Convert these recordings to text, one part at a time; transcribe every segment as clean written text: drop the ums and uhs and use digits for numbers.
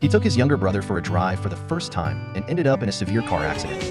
He took his younger brother for a drive for the first time and ended up in a severe car accident.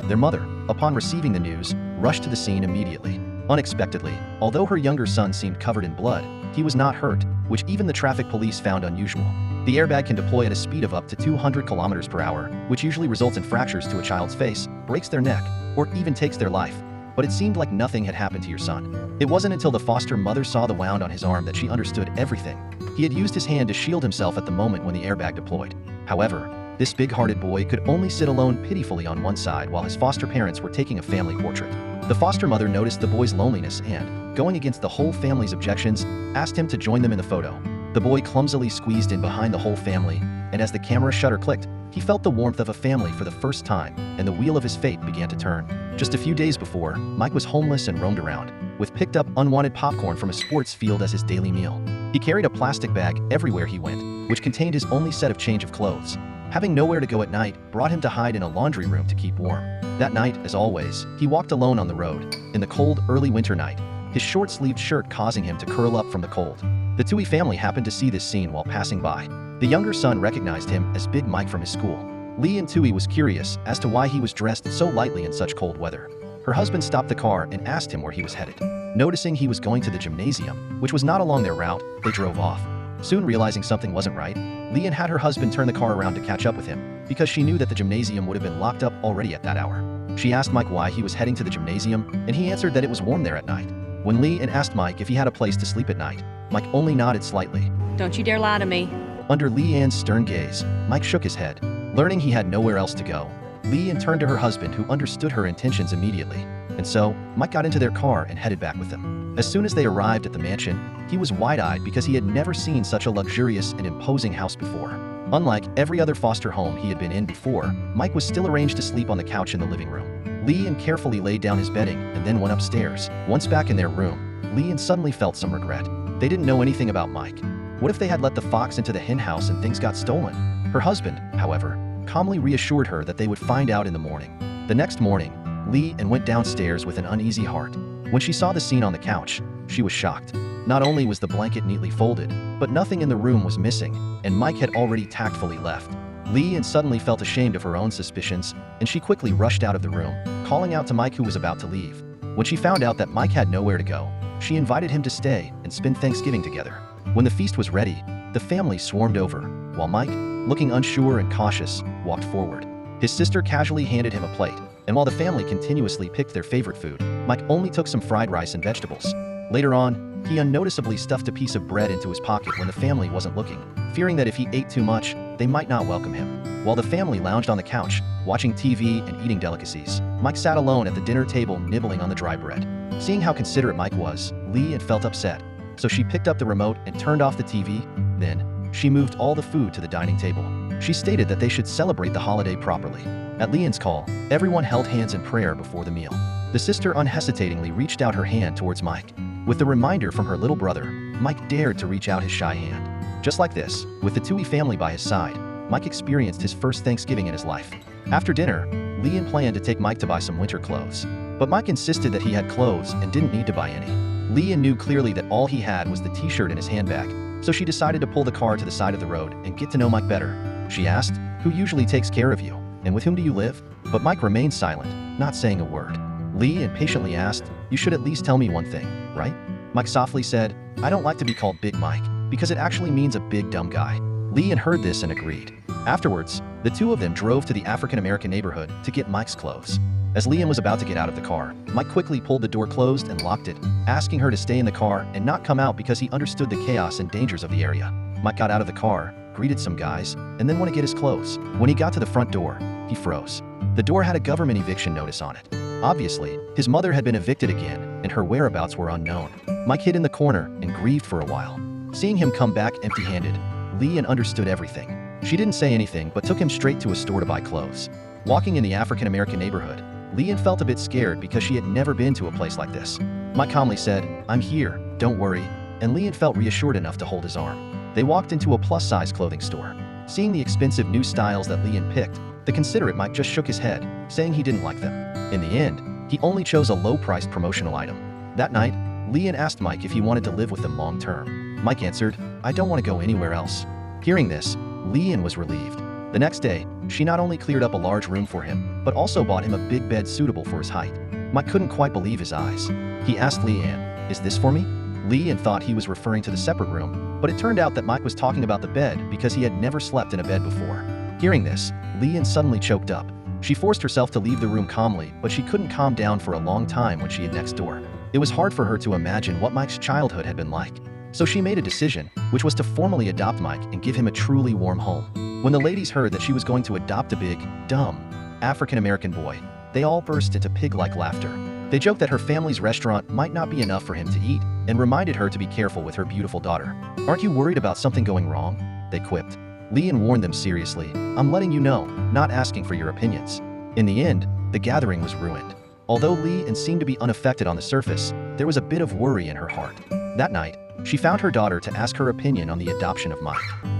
Their mother, upon receiving the news, rushed to the scene immediately. Unexpectedly, although her younger son seemed covered in blood, he was not hurt, which even the traffic police found unusual. The airbag can deploy at a speed of up to 200 kilometers per hour, which usually results in fractures to a child's face, breaks their neck, or even takes their life. But it seemed like nothing had happened to your son. It wasn't until the foster mother saw the wound on his arm that she understood everything. He had used his hand to shield himself at the moment when the airbag deployed. However, this big-hearted boy could only sit alone pitifully on one side while his foster parents were taking a family portrait. The foster mother noticed the boy's loneliness and, going against the whole family's objections, asked him to join them in the photo. The boy clumsily squeezed in behind the whole family, and as the camera shutter clicked, he felt the warmth of a family for the first time, and the wheel of his fate began to turn. Just a few days before, Mike was homeless and roamed around, with picked up unwanted popcorn from a sports field as his daily meal. He carried a plastic bag everywhere he went, which contained his only set of change of clothes. Having nowhere to go at night brought him to hide in a laundry room to keep warm. That night, as always, he walked alone on the road, in the cold, early winter night, his short-sleeved shirt causing him to curl up from the cold. The Toohey family happened to see this scene while passing by. The younger son recognized him as Big Mike from his school. Lee and Toohey was curious as to why he was dressed so lightly in such cold weather. Her husband stopped the car and asked him where he was headed. Noticing he was going to the gymnasium, which was not along their route, they drove off. Soon realizing something wasn't right, Leanne had her husband turn the car around to catch up with him, because she knew that the gymnasium would have been locked up already at that hour. She asked Mike why he was heading to the gymnasium, and he answered that it was warm there at night. When Leanne asked Mike if he had a place to sleep at night, Mike only nodded slightly. Don't you dare lie to me. Under Leanne's stern gaze, Mike shook his head. Learning he had nowhere else to go, Leanne turned to her husband, who understood her intentions immediately. And so, Mike got into their car and headed back with them. As soon as they arrived at the mansion, he was wide-eyed because he had never seen such a luxurious and imposing house before. Unlike every other foster home he had been in before, Mike was still arranged to sleep on the couch in the living room. Leanne carefully laid down his bedding and then went upstairs. Once back in their room, Leanne suddenly felt some regret. They didn't know anything about Mike. What if they had let the fox into the hen house and things got stolen? Her husband, however, calmly reassured her that they would find out in the morning. The next morning, Leanne went downstairs with an uneasy heart. When she saw the scene on the couch, she was shocked. Not only was the blanket neatly folded, but nothing in the room was missing, and Mike had already tactfully left. Leanne suddenly felt ashamed of her own suspicions, and she quickly rushed out of the room, calling out to Mike, who was about to leave. When she found out that Mike had nowhere to go, she invited him to stay and spend Thanksgiving together. When the feast was ready, the family swarmed over, while Mike, looking unsure and cautious, walked forward. His sister casually handed him a plate, and while the family continuously picked their favorite food, Mike only took some fried rice and vegetables. Later on, he unnoticeably stuffed a piece of bread into his pocket when the family wasn't looking, fearing that if he ate too much, they might not welcome him. While the family lounged on the couch, watching TV and eating delicacies, Mike sat alone at the dinner table nibbling on the dry bread. Seeing how considerate Mike was, Leanne felt upset, so she picked up the remote and turned off the TV. Then, she moved all the food to the dining table. She stated that they should celebrate the holiday properly. At Leanne's call, everyone held hands in prayer before the meal. The sister unhesitatingly reached out her hand towards Mike. With the reminder from her little brother, Mike dared to reach out his shy hand. Just like this, with the Toohey family by his side, Mike experienced his first Thanksgiving in his life. After dinner, Leanne planned to take Mike to buy some winter clothes. But Mike insisted that he had clothes and didn't need to buy any. Leanne knew clearly that all he had was the t-shirt in his handbag, so she decided to pull the car to the side of the road and get to know Mike better. She asked, "Who usually takes care of you? And with whom do you live?" But Mike remained silent, not saying a word. Leanne patiently asked, "You should at least tell me one thing, right?" Mike softly said, "I don't like to be called Big Mike, because it actually means a big dumb guy." Leanne heard this and agreed. Afterwards, the two of them drove to the African-American neighborhood to get Mike's clothes. As Leanne was about to get out of the car, Mike quickly pulled the door closed and locked it, asking her to stay in the car and not come out because he understood the chaos and dangers of the area. Mike got out of the car, greeted some guys, and then went to get his clothes. When he got to the front door, he froze. The door had a government eviction notice on it. Obviously, his mother had been evicted again, and her whereabouts were unknown. Mike hid in the corner and grieved for a while. Seeing him come back empty-handed, Leanne understood everything. She didn't say anything but took him straight to a store to buy clothes. Walking in the African-American neighborhood, Leanne felt a bit scared because she had never been to a place like this. Mike calmly said, "I'm here, don't worry," and Leanne felt reassured enough to hold his arm. They walked into a plus-size clothing store. Seeing the expensive new styles that Leanne picked, the considerate Mike just shook his head, saying he didn't like them. In the end, he only chose a low-priced promotional item. That night, Leanne asked Mike if he wanted to live with them long term. Mike answered, "I don't want to go anywhere else." Hearing this, Leanne was relieved. The next day, she not only cleared up a large room for him, but also bought him a big bed suitable for his height. Mike couldn't quite believe his eyes. He asked Leanne, "Is this for me?" Leanne thought he was referring to the separate room, but it turned out that Mike was talking about the bed because he had never slept in a bed before. Hearing this, Leanne suddenly choked up. She forced herself to leave the room calmly, but she couldn't calm down for a long time when she hid next door. It was hard for her to imagine what Mike's childhood had been like. So she made a decision, which was to formally adopt Mike and give him a truly warm home. When the ladies heard that she was going to adopt a big, dumb, African-American boy, they all burst into pig-like laughter. They joked that her family's restaurant might not be enough for him to eat and reminded her to be careful with her beautiful daughter. "Aren't you worried about something going wrong?" they quipped. Leanne warned them seriously, "I'm letting you know, not asking for your opinions." In the end, the gathering was ruined. Although Leanne seemed to be unaffected on the surface, there was a bit of worry in her heart. That night, she found her daughter to ask her opinion on the adoption of Mike.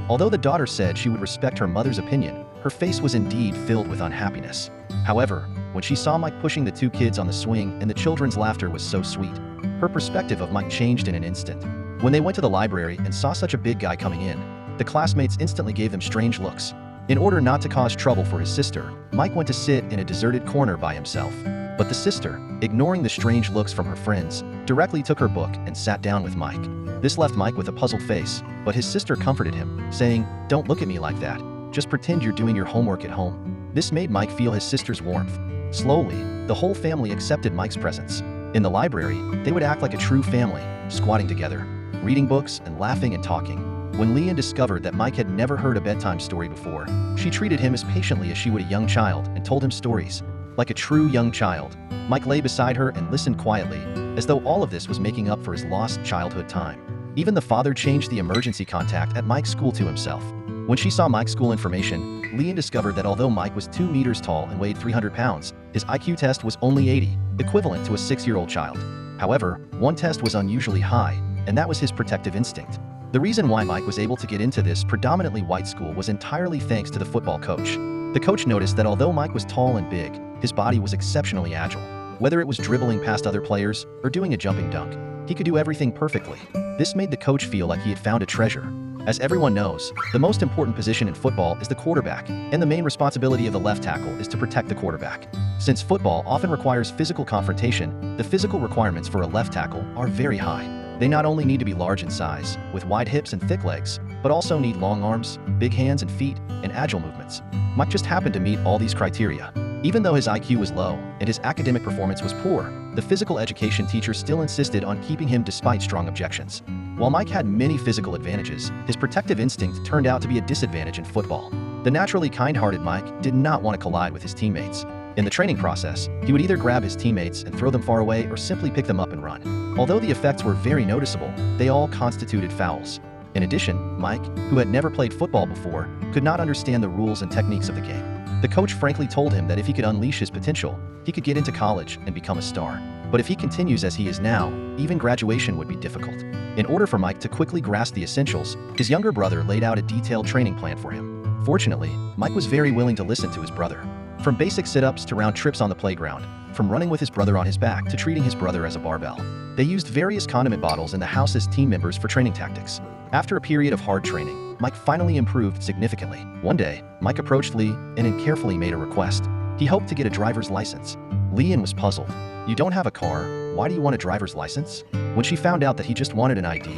Although the daughter said she would respect her mother's opinion, her face was indeed filled with unhappiness. However, when she saw Mike pushing the two kids on the swing and the children's laughter was so sweet, her perspective of Mike changed in an instant. When they went to the library and saw such a big guy coming in, the classmates instantly gave them strange looks. In order not to cause trouble for his sister, Mike went to sit in a deserted corner by himself. But the sister, ignoring the strange looks from her friends, directly took her book and sat down with Mike. This left Mike with a puzzled face, but his sister comforted him, saying, "Don't look at me like that. Just pretend you're doing your homework at home." This made Mike feel his sister's warmth. Slowly, the whole family accepted Mike's presence. In the library, they would act like a true family, squatting together, reading books and laughing and talking. When Leanne discovered that Mike had never heard a bedtime story before, she treated him as patiently as she would a young child and told him stories. Like a true young child, Mike lay beside her and listened quietly, as though all of this was making up for his lost childhood time. Even the father changed the emergency contact at Mike's school to himself. When she saw Mike's school information, Leanne discovered that although Mike was 2 meters tall and weighed 300 pounds, his IQ test was only 80, equivalent to a 6-year-old child. However, one test was unusually high, and that was his protective instinct. The reason why Mike was able to get into this predominantly white school was entirely thanks to the football coach. The coach noticed that although Mike was tall and big, his body was exceptionally agile. Whether it was dribbling past other players or doing a jumping dunk, he could do everything perfectly. This made the coach feel like he had found a treasure. As everyone knows, the most important position in football is the quarterback, and the main responsibility of the left tackle is to protect the quarterback. Since football often requires physical confrontation, the physical requirements for a left tackle are very high. They not only need to be large in size, with wide hips and thick legs, but also need long arms, big hands and feet, and agile movements. Mike just happened to meet all these criteria. Even though his IQ was low and his academic performance was poor, the physical education teacher still insisted on keeping him despite strong objections. While Mike had many physical advantages, his protective instinct turned out to be a disadvantage in football. The naturally kind-hearted Mike did not want to collide with his teammates. In the training process, he would either grab his teammates and throw them far away or simply pick them up and run. Although the effects were very noticeable, they all constituted fouls. In addition, Mike, who had never played football before, could not understand the rules and techniques of the game. The coach frankly told him that if he could unleash his potential, he could get into college and become a star. But if he continues as he is now, even graduation would be difficult. In order for Mike to quickly grasp the essentials, his younger brother laid out a detailed training plan for him. Fortunately, Mike was very willing to listen to his brother. From basic sit-ups to round trips on the playground, from running with his brother on his back to treating his brother as a barbell. They used various condiment bottles in the house as team members for training tactics. After a period of hard training, Mike finally improved significantly. One day, Mike approached Lee and carefully made a request. He hoped to get a driver's license. Leanne was puzzled. "You don't have a car, why do you want a driver's license?" When she found out that he just wanted an ID,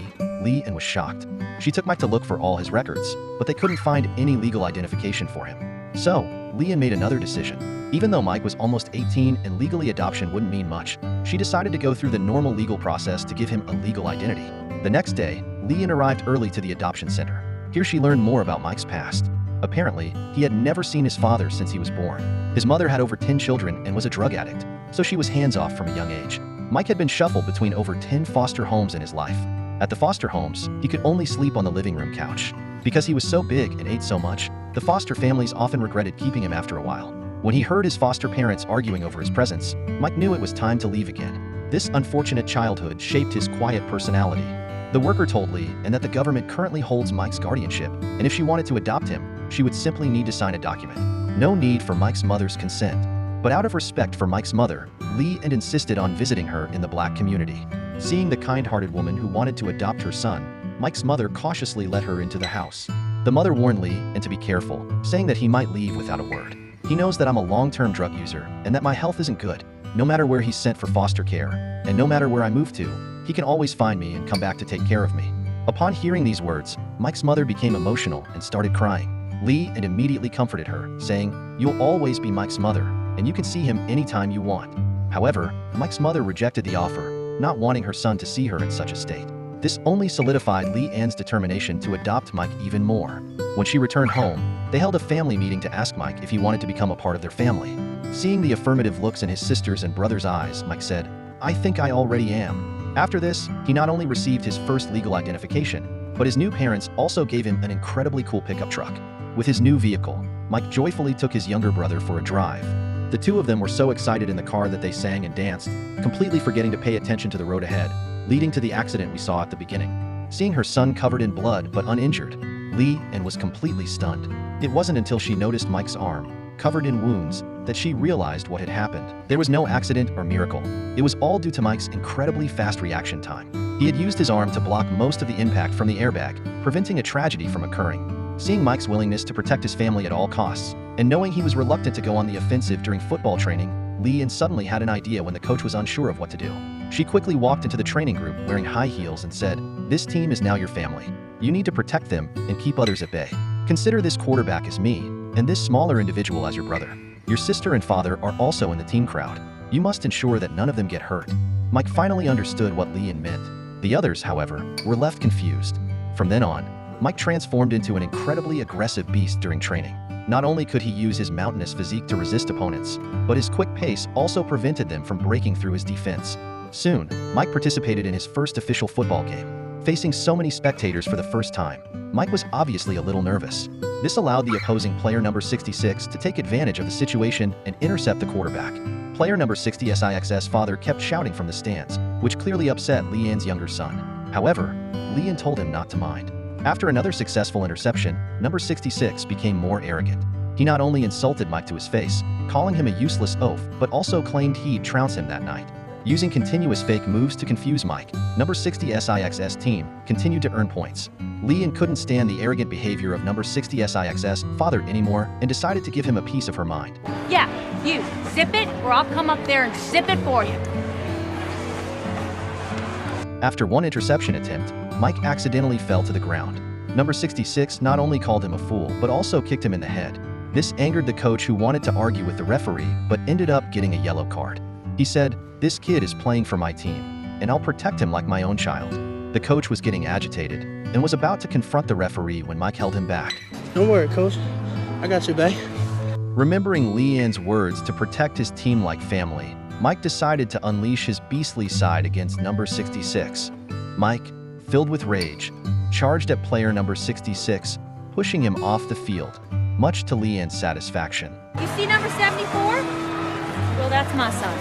Leanne was shocked. She took Mike to look for all his records, but they couldn't find any legal identification for him. So, Leanne made another decision. Even though Mike was almost 18 and legally adoption wouldn't mean much, she decided to go through the normal legal process to give him a legal identity. The next day, Leanne arrived early to the adoption center. Here she learned more about Mike's past. Apparently, he had never seen his father since he was born. His mother had over 10 children and was a drug addict, so she was hands-off from a young age. Mike had been shuffled between over 10 foster homes in his life. At the foster homes, he could only sleep on the living room couch. Because he was so big and ate so much, the foster families often regretted keeping him after a while. When he heard his foster parents arguing over his presence, Mike knew it was time to leave again. This unfortunate childhood shaped his quiet personality. The worker told Lee that the government currently holds Mike's guardianship, and if she wanted to adopt him, she would simply need to sign a document. No need for Mike's mother's consent. But out of respect for Mike's mother, Lee insisted on visiting her in the black community. Seeing the kind-hearted woman who wanted to adopt her son, Mike's mother cautiously let her into the house. The mother warned Lee to be careful, saying that he might leave without a word. He knows that I'm a long-term drug user and that my health isn't good. No matter where he's sent for foster care, and no matter where I move to, he can always find me and come back to take care of me. Upon hearing these words, Mike's mother became emotional and started crying. Lee immediately comforted her, saying, "You'll always be Mike's mother, and you can see him anytime you want." However, Mike's mother rejected the offer, not wanting her son to see her in such a state. This only solidified Lee Ann's determination to adopt Mike even more. When she returned home, they held a family meeting to ask Mike if he wanted to become a part of their family. Seeing the affirmative looks in his sister's and brother's eyes, Mike said, "I think I already am." After this, he not only received his first legal identification, but his new parents also gave him an incredibly cool pickup truck. With his new vehicle, Mike joyfully took his younger brother for a drive. The two of them were so excited in the car that they sang and danced, completely forgetting to pay attention to the road ahead, leading to the accident we saw at the beginning. Seeing her son covered in blood but uninjured, Lee Ann was completely stunned. It wasn't until she noticed Mike's arm, covered in wounds, that she realized what had happened. There was no accident or miracle. It was all due to Mike's incredibly fast reaction time. He had used his arm to block most of the impact from the airbag, preventing a tragedy from occurring. Seeing Mike's willingness to protect his family at all costs, and knowing he was reluctant to go on the offensive during football training, Lee Ann suddenly had an idea when the coach was unsure of what to do. She quickly walked into the training group wearing high heels and said, "This team is now your family. You need to protect them and keep others at bay. Consider this quarterback as me, and this smaller individual as your brother. Your sister and father are also in the team crowd. You must ensure that none of them get hurt." Mike finally understood what Lee Ann meant. The others, however, were left confused. From then on, Mike transformed into an incredibly aggressive beast during training. Not only could he use his mountainous physique to resist opponents, but his quick pace also prevented them from breaking through his defense. Soon, Mike participated in his first official football game. Facing so many spectators for the first time, Mike was obviously a little nervous. This allowed the opposing player number 66 to take advantage of the situation and intercept the quarterback. Player number 66's father kept shouting from the stands, which clearly upset Lee Ann's younger son. However, Lee Ann told him not to mind. After another successful interception, number 66 became more arrogant. He not only insulted Mike to his face, calling him a useless oaf, but also claimed he'd trounce him that night. Using continuous fake moves to confuse Mike, number 66's team continued to earn points. Lee Ann couldn't stand the arrogant behavior of number 66's father anymore and decided to give him a piece of her mind. "Yeah, you, zip it, or I'll come up there and zip it for you." After one interception attempt, Mike accidentally fell to the ground. Number 66 not only called him a fool, but also kicked him in the head. This angered the coach, who wanted to argue with the referee, but ended up getting a yellow card. He said, "This kid is playing for my team, and I'll protect him like my own child." The coach was getting agitated and was about to confront the referee when Mike held him back. "Don't worry, coach. I got you, babe." Remembering Lee Ann's words to protect his team like family, Mike decided to unleash his beastly side against number 66. Mike, filled with rage, charged at player number 66, pushing him off the field, much to Lee Ann's satisfaction. "You see number 74? Well, that's my son."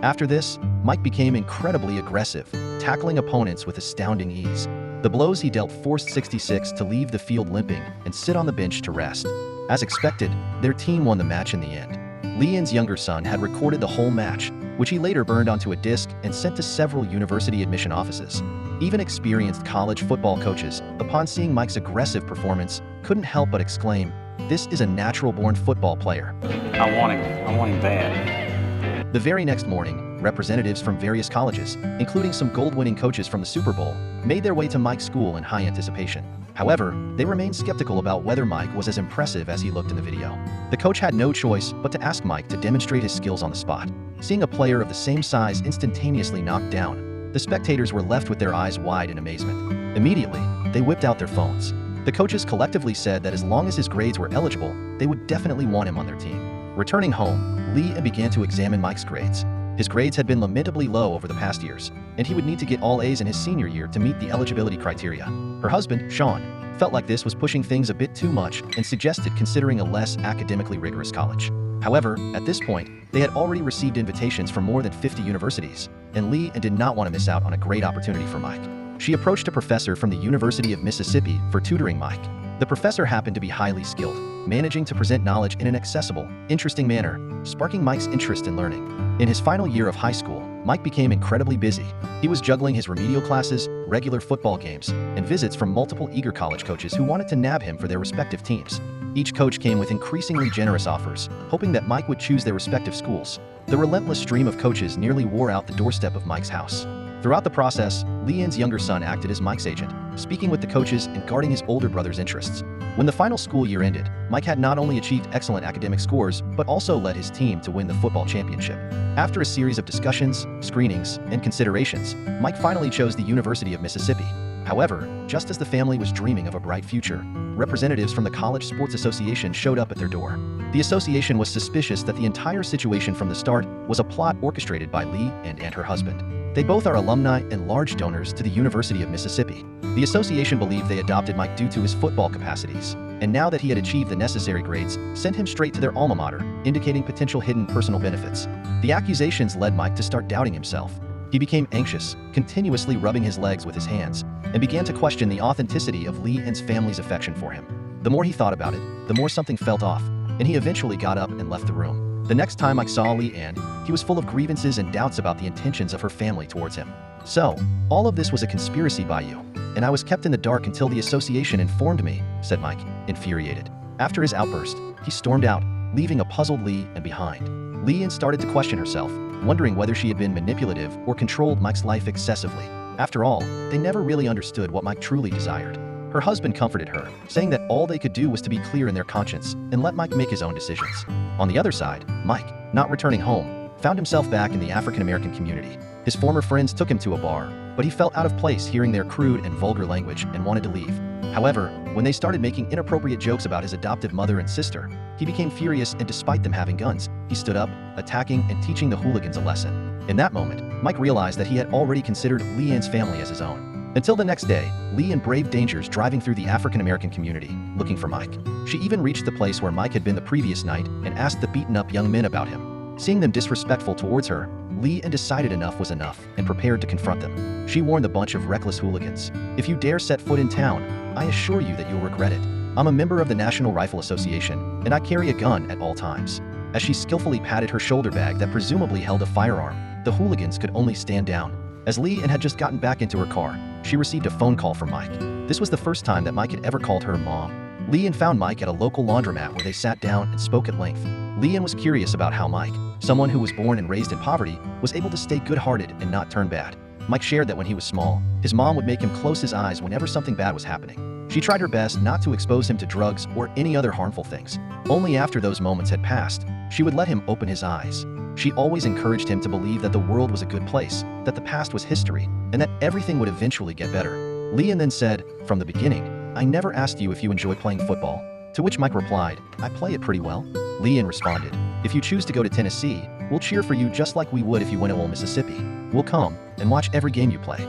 After this, Mike became incredibly aggressive, tackling opponents with astounding ease. The blows he dealt forced 66 to leave the field limping and sit on the bench to rest. As expected, their team won the match in the end. Lee Ann's younger son had recorded the whole match, which he later burned onto a disc and sent to several university admission offices. Even experienced college football coaches, upon seeing Mike's aggressive performance, couldn't help but exclaim, "This is a natural-born football player." I want him bad. The very next morning, representatives from various colleges, including some gold-winning coaches from the Super Bowl, made their way to Mike's school in high anticipation. However, they remained skeptical about whether Mike was as impressive as he looked in the video. The coach had no choice but to ask Mike to demonstrate his skills on the spot. Seeing a player of the same size instantaneously knocked down, the spectators were left with their eyes wide in amazement. Immediately, they whipped out their phones. The coaches collectively said that as long as his grades were eligible, they would definitely want him on their team. Returning home, Lee Ann began to examine Mike's grades. His grades had been lamentably low over the past years, and he would need to get all A's in his senior year to meet the eligibility criteria. Her husband, Sean, felt like this was pushing things a bit too much and suggested considering a less academically rigorous college. However, at this point, they had already received invitations from more than 50 universities, and Lee Ann did not want to miss out on a great opportunity for Mike. She approached a professor from the University of Mississippi for tutoring Mike. The professor happened to be highly skilled, managing to present knowledge in an accessible, interesting manner, sparking Mike's interest in learning. In his final year of high school, Mike became incredibly busy. He was juggling his remedial classes, regular football games, and visits from multiple eager college coaches who wanted to nab him for their respective teams. Each coach came with increasingly generous offers, hoping that Mike would choose their respective schools. The relentless stream of coaches nearly wore out the doorstep of Mike's house. Throughout the process, Leanne's younger son acted as Mike's agent, speaking with the coaches and guarding his older brother's interests. When the final school year ended, Mike had not only achieved excellent academic scores, but also led his team to win the football championship. After a series of discussions, screenings, and considerations, Mike finally chose the University of Mississippi. However, just as the family was dreaming of a bright future, representatives from the College Sports Association showed up at their door. The association was suspicious that the entire situation from the start was a plot orchestrated by Lee and her husband. They both are alumni and large donors to the University of Mississippi. The association believed they adopted Mike due to his football capacities, and now that he had achieved the necessary grades, sent him straight to their alma mater, indicating potential hidden personal benefits. The accusations led Mike to start doubting himself. He became anxious, continuously rubbing his legs with his hands, and began to question the authenticity of Lee and his family's affection for him. The more he thought about it, the more something felt off, and he eventually got up and left the room. The next time Mike saw Leanne, he was full of grievances and doubts about the intentions of her family towards him. So, all of this was a conspiracy by you, and I was kept in the dark until the association informed me, said Mike, infuriated. After his outburst, he stormed out, leaving a puzzled Leanne behind. Leanne started to question herself, wondering whether she had been manipulative or controlled Mike's life excessively. After all, they never really understood what Mike truly desired. Her husband comforted her, saying that all they could do was to be clear in their conscience and let Mike make his own decisions. On the other side, Mike, not returning home, found himself back in the African-American community. His former friends took him to a bar, but he felt out of place hearing their crude and vulgar language and wanted to leave. However, when they started making inappropriate jokes about his adoptive mother and sister, he became furious, and despite them having guns, he stood up, attacking and teaching the hooligans a lesson. In that moment, Mike realized that he had already considered Leanne's family as his own. Until the next day, Leanne braved dangers driving through the African-American community, looking for Mike. She even reached the place where Mike had been the previous night and asked the beaten-up young men about him. Seeing them disrespectful towards her, Leanne decided enough was enough and prepared to confront them. She warned the bunch of reckless hooligans, "If you dare set foot in town, I assure you that you'll regret it. I'm a member of the National Rifle Association, and I carry a gun at all times." As she skillfully patted her shoulder bag that presumably held a firearm, the hooligans could only stand down. As Leanne had just gotten back into her car, she received a phone call from Mike. This was the first time that Mike had ever called her mom. Leanne found Mike at a local laundromat where they sat down and spoke at length. Leanne was curious about how Mike, someone who was born and raised in poverty, was able to stay good-hearted and not turn bad. Mike shared that when he was small, his mom would make him close his eyes whenever something bad was happening. She tried her best not to expose him to drugs or any other harmful things. Only after those moments had passed, she would let him open his eyes. She always encouraged him to believe that the world was a good place, that the past was history, and that everything would eventually get better. Leanne then said, "From the beginning, I never asked you if you enjoy playing football." To which Mike replied, "I play it pretty well." Leanne responded, "If you choose to go to Tennessee, we'll cheer for you just like we would if you went to Ole Mississippi. We'll come and watch every game you play.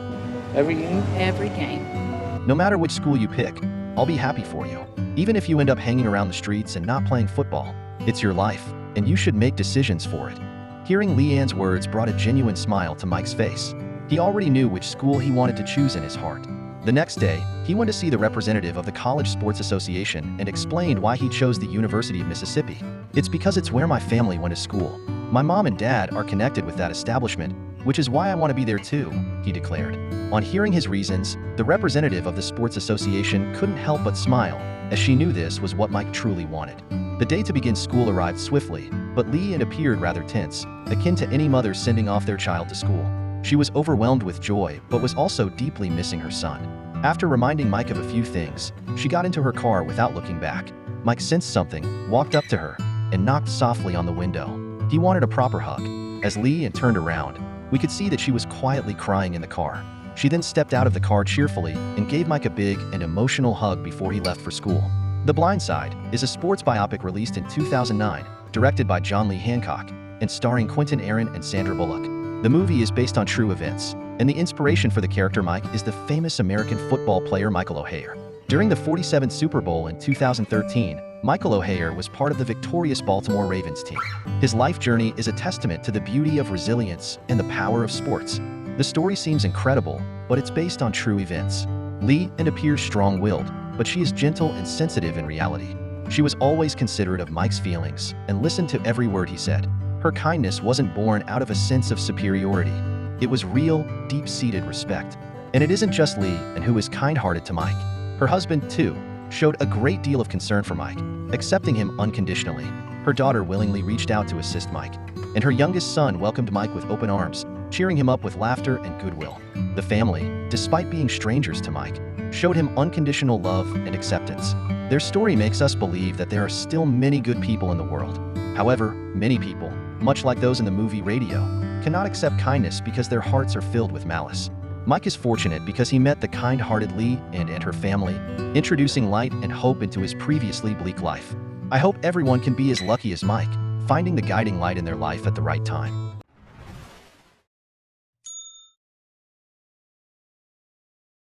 Every game? Every game. No matter which school you pick, I'll be happy for you. Even if you end up hanging around the streets and not playing football, it's your life, and you should make decisions for it." Hearing Leanne's words brought a genuine smile to Mike's face. He already knew which school he wanted to choose in his heart. The next day, he went to see the representative of the College Sports Association and explained why he chose the University of Mississippi. "It's because it's where my family went to school. My mom and dad are connected with that establishment, which is why I want to be there too," he declared. On hearing his reasons, the representative of the Sports Association couldn't help but smile, as she knew this was what Mike truly wanted. The day to begin school arrived swiftly, but Leanne appeared rather tense, akin to any mother sending off their child to school. She was overwhelmed with joy, but was also deeply missing her son. After reminding Mike of a few things, she got into her car without looking back. Mike sensed something, walked up to her, and knocked softly on the window. He wanted a proper hug. As Leanne turned around, we could see that she was quietly crying in the car. She then stepped out of the car cheerfully and gave Mike a big and emotional hug before he left for school. The Blind Side is a sports biopic released in 2009, directed by John Lee Hancock, and starring Quinton and Sandra Bullock. The movie is based on true events, and the inspiration for the character Mike is the famous American football player Michael O'Hare. During the 47th Super Bowl in 2013, Michael O'Hare was part of the victorious Baltimore Ravens team. His life journey is a testament to the beauty of resilience and the power of sports. The story seems incredible, but it's based on true events. Leanne appears strong-willed, but she is gentle and sensitive in reality. She was always considerate of Mike's feelings and listened to every word he said. Her kindness wasn't born out of a sense of superiority. It was real, deep-seated respect. And it isn't just Lee and who is kind-hearted to Mike. Her husband, too, showed a great deal of concern for Mike, accepting him unconditionally. Her daughter willingly reached out to assist Mike, and her youngest son welcomed Mike with open arms, cheering him up with laughter and goodwill. The family, despite being strangers to Mike, showed him unconditional love and acceptance. Their story makes us believe that there are still many good people in the world. However, many people, much like those in the movie Radio, cannot accept kindness because their hearts are filled with malice. Mike is fortunate because he met the kind-hearted Lee and her family, introducing light and hope into his previously bleak life. I hope everyone can be as lucky as Mike, finding the guiding light in their life at the right time.